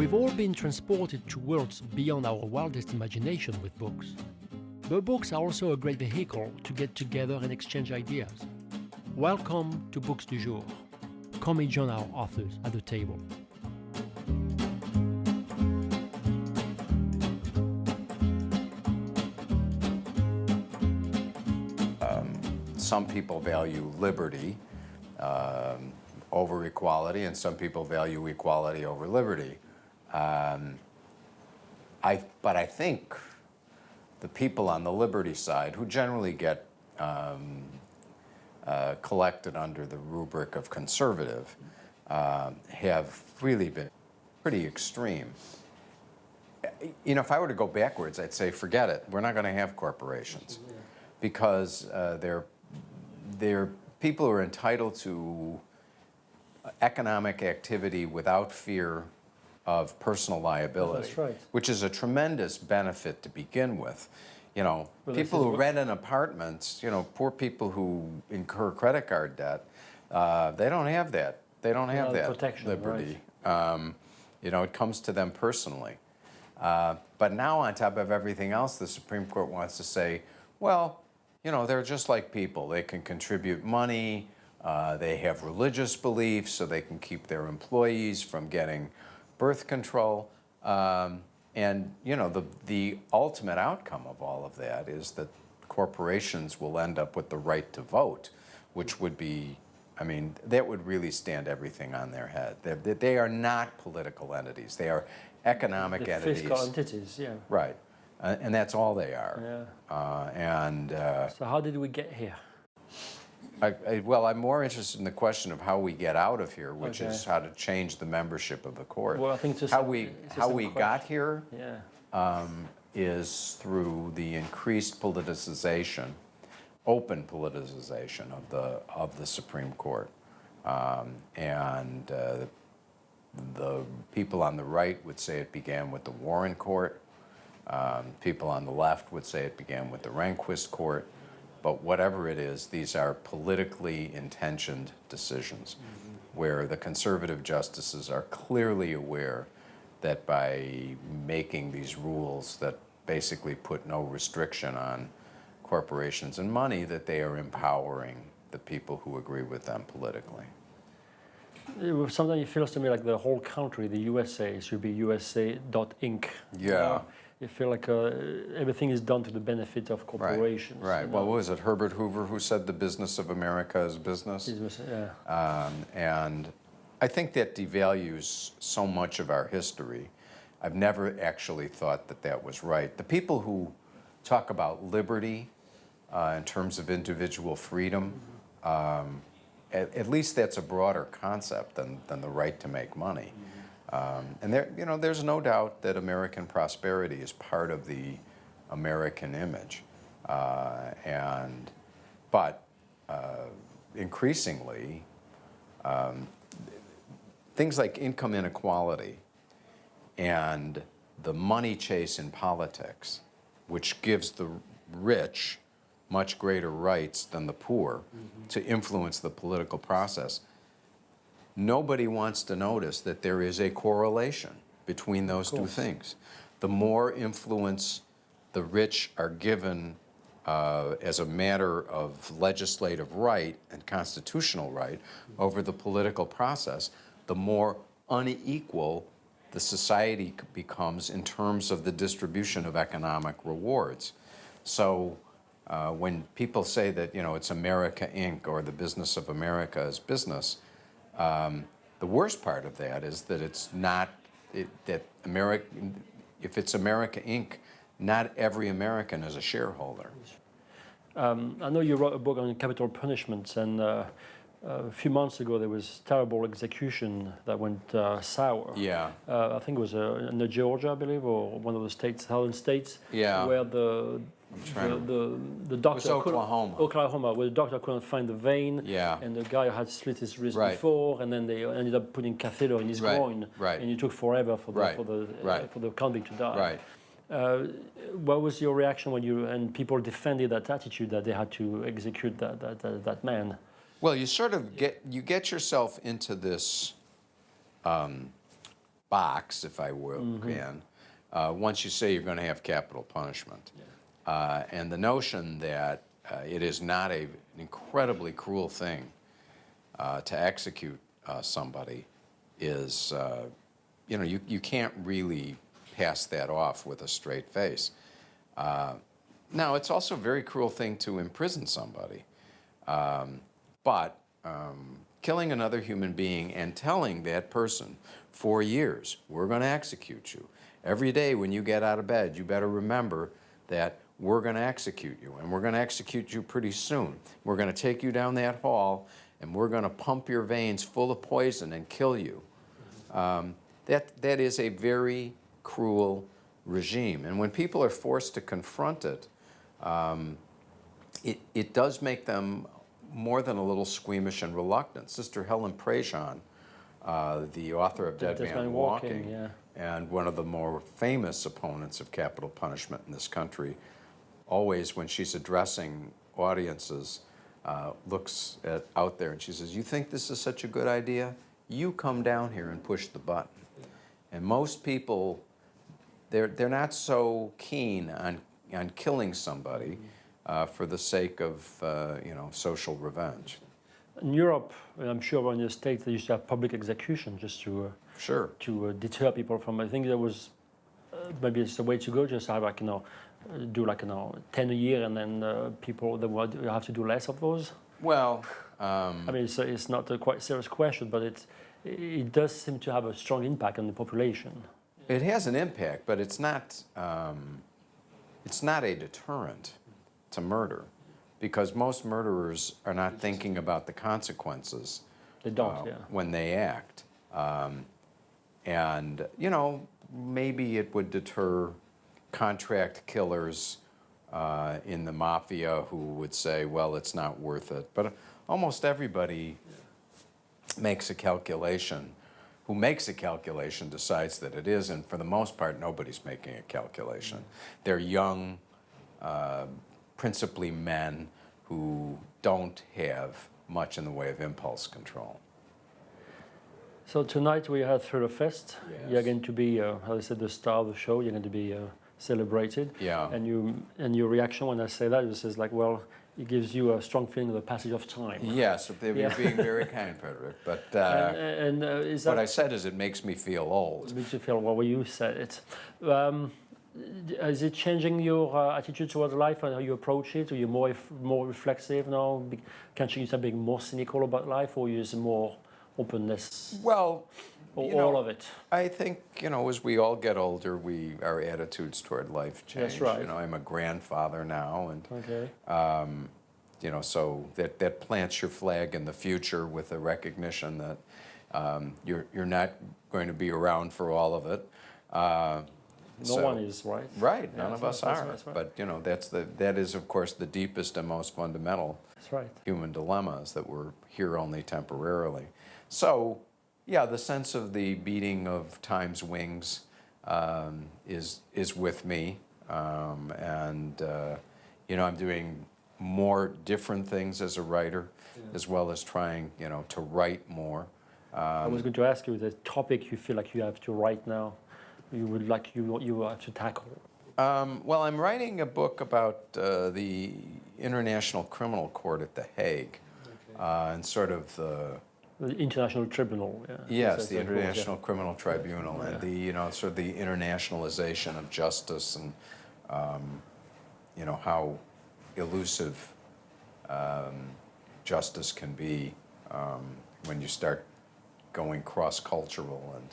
We've all been transported to worlds beyond our wildest imagination with books. But books are also a great vehicle to get together and exchange ideas. Welcome to Books du Jour. Come and join our authors at the table. Some people value liberty over equality, and some people value equality over liberty. But I think the people on the liberty side, who generally get collected under the rubric of conservative, have really been pretty extreme. You know, if I were to go backwards, I'd say, forget it. We're not going to have corporations because they're people who are entitled to economic activity without fear of personal liability, That's right. which is a tremendous benefit to begin with. You know, Well, people who rent an apartment, you know, poor people who incur credit card debt, they don't have that. They don't have that protection, liberty. Right. You know, it comes to them personally. But now, on top of everything else, the Supreme Court wants to say, well, you know, they're just like people. They can contribute money. They have religious beliefs, so they can keep their employees from getting birth control. And, you know, the ultimate outcome of all of that is that corporations will end up with the right to vote, which would be, I mean, that would really stand everything on their head. They are not political entities. They are economic entities. Fiscal entities, yeah. Right. And that's all they are. Yeah. So how did we get here? Well, I'm more interested in the question of how we get out of here, which is how to change the membership of the court. Well, I think it's how we got here yeah. Is through the increased politicization, open politicization of the Supreme Court, and the people on the right would say it began with the Warren Court. People on the left would say it began with the Rehnquist Court. But whatever it is, these are politically intentioned decisions where the conservative justices are clearly aware that by making these rules that basically put no restriction on corporations and money, that they are empowering the people who agree with them politically. Sometimes it feels to me like the whole country, the USA, should be USA.Inc. Yeah. You feel like everything is done to the benefit of corporations. Right. Well, what was it, Herbert Hoover, who said the business of America is business? Yeah. And I think that devalues so much of our history. I've never actually thought that that was right. The people who talk about liberty in terms of individual freedom, at least that's a broader concept than the right to make money. And there, you know, there's no doubt that American prosperity is part of the American image, but increasingly, things like income inequality and the money chase in politics, which gives the rich much greater rights than the poor to influence the political process. Nobody wants to notice that there is a correlation between those two things. The more influence the rich are given as a matter of legislative right and constitutional right over the political process, the more unequal the society becomes in terms of the distribution of economic rewards. So when people say that, you know, it's America Inc. or the business of America is business, the worst part of that is that it's not, that America, if it's America Inc., not every American is a shareholder. I know you wrote a book on capital punishments, and a few months ago there was terrible execution that went sour. Yeah. I think it was in Georgia, I believe, or one of the states, southern states, where the doctor, Oklahoma, where the doctor couldn't find the vein, and the guy had slit his wrist before, and then they ended up putting catheter in his groin, and it took forever for the convict to die. What was your reaction when and people defended that attitude that they had to execute that man? Well, you sort of get yourself into this box, if I will, can, once you say you're going to have capital punishment. Yeah. And the notion that it is not an incredibly cruel thing to execute somebody is, you can't really pass that off with a straight face. Now, it's also a very cruel thing to imprison somebody. But killing another human being and telling that person for years, we're going to execute you. Every day when you get out of bed, you better remember that we're going to execute you, and we're going to execute you pretty soon. We're going to take you down that hall, and we're going to pump your veins full of poison and kill you. That is a very cruel regime. And when people are forced to confront it, it does make them more than a little squeamish and reluctant. Sister Helen Prejean, the author of Dead Man Walking, yeah, and one of the more famous opponents of capital punishment in this country, always when she's addressing audiences, looks out there and she says, "You think this is such a good idea? You come down here and push the button." And most people, they're not so keen on killing somebody for the sake of social revenge. In Europe, and I'm sure in the States, they used to have public execution just to deter people from. I think there was maybe it's the way to go. Just have do 10 a year, and then people that would have to do less of those. Well, I mean, it's not a quite serious question, but it does seem to have a strong impact on the population. It has an impact, but it's not a deterrent to murder, because most murderers are not thinking about the consequences. They don't, when they act. And, maybe it would deter contract killers in the mafia who would say, well, it's not worth it. But almost everybody makes a calculation. Who makes a calculation decides that it is, and for the most part, nobody's making a calculation. They're young, principally men who don't have much in the way of impulse control. So tonight we had ThrillerFest. Yes. You're going to be, how I said, the star of the show. You're going to be celebrated. Yeah. And your reaction when I say that is like, well, it gives you a strong feeling of the passage of time. Yes, you're being very kind, Frederic. But is that, what I said is it makes me feel old. It makes you feel, well, you said it. Is it changing your attitude towards life and how you approach it? Are you more reflexive now? Can't you start being more cynical about life, or use more openness? Well, all of it. I think, as we all get older, our attitudes toward life change. That's right. I'm a grandfather now, and okay. So that plants your flag in the future with the recognition that you're not going to be around for all of it. No one is, right? Right, none of us are. That's right. But that is, of course, the deepest and most fundamental human dilemma, is that we're here only temporarily. So, yeah, the sense of the beating of time's wings is with me, and I'm doing more different things as a writer, as well as trying, to write more. I was going to ask you the topic you feel like you have to write now. You have to tackle. Well, I'm writing a book about the International Criminal Court at the Hague, and sort of the International Tribunal. Yeah. Yes, the International Criminal Tribunal, and the sort of the internationalization of justice, and how elusive justice can be when you start going cross-cultural. And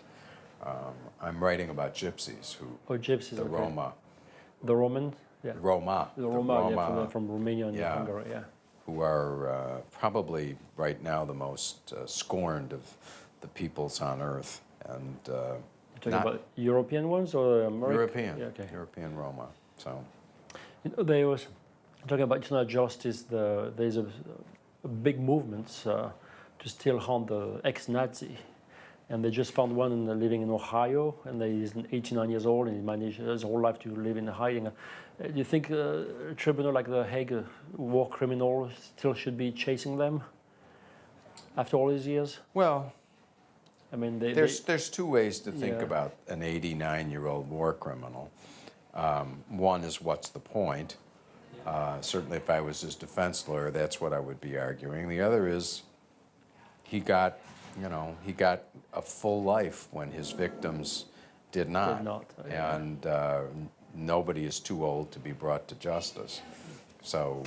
I'm writing about gypsies gypsies, the Roma. The Romans? Yeah. Roma. The Roma, from Romania and Hungary, who are probably right now the most scorned of the peoples on earth. And you're talking about European ones or American? European. European Roma. So. They was talking about international justice. There's a big movement to still hunt the ex-Nazi. And they just found one living in Ohio, and he's 89 years old, and he managed his whole life to live in hiding. Do you think a tribunal like the Hague war criminal still should be chasing them after all these years? Well, I mean, there's two ways to think about an 89-year-old war criminal. One is, what's the point? Certainly, if I was his defense lawyer, that's what I would be arguing. The other is, he got a full life when his victims did not. And nobody is too old to be brought to justice. So,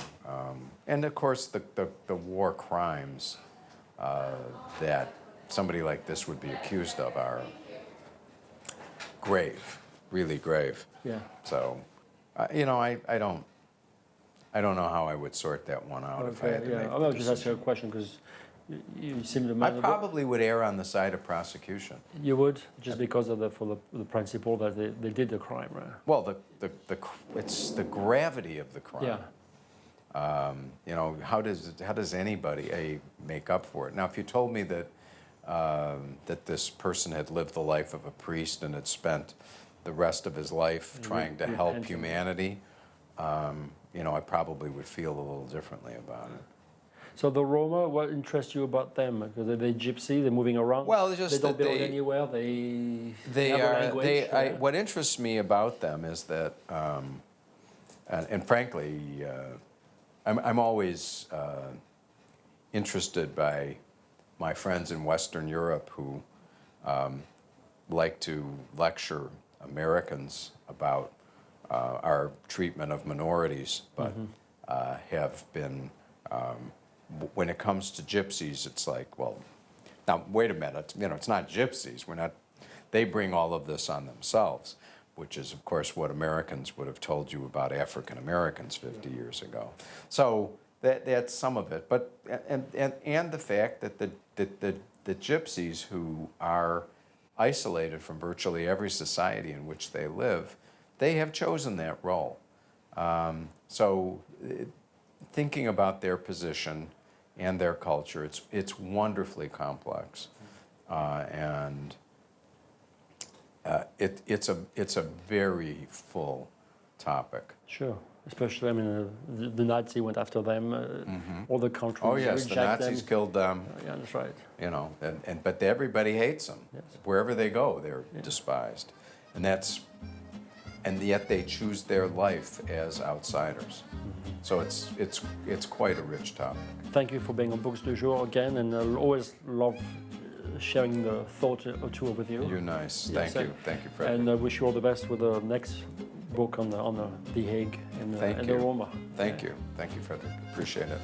and of course, the war crimes that somebody like this would be accused of are grave, really grave. Yeah. So, I don't know how I would sort that one out if I had to make I was just asking a question because you seem to. I probably would err on the side of prosecution. You would, just because of the principle that they did the crime, right? Well, it's the gravity of the crime. Yeah. How does anybody make up for it? Now, if you told me that that this person had lived the life of a priest and had spent the rest of his life trying to help humanity, I probably would feel a little differently about it. So the Roma, what interests you about them? Because they're gypsy, they're moving around. Well, it's just they don't belong anywhere. They have a language. What interests me about them is that, and frankly, I'm always interested by my friends in Western Europe who like to lecture Americans about our treatment of minorities, but have been, when it comes to gypsies, it's like, well, now wait a minute, it's not gypsies. They bring all of this on themselves, which is, of course, what Americans would have told you about African Americans 50 years ago. So that's some of it, but and the fact that the gypsies, who are isolated from virtually every society in which they live, they have chosen that role. So thinking about their position and their culture, it's wonderfully complex, and it's a very full topic. Sure. Especially, I mean, the Nazi went after them. All the countries. Oh yes, the Nazis killed them. Yeah, that's right. But everybody hates them. Yes. Wherever they go, they're despised, and yet they choose their life as outsiders. So it's quite a rich topic. Thank you for being on Books du Jour again, and I'll always love sharing the thought or two with you. You're nice. Thank you, Frederic. And I wish you all the best with the next book on the Hague and the Roma. Thank you, Frederic. Appreciate it.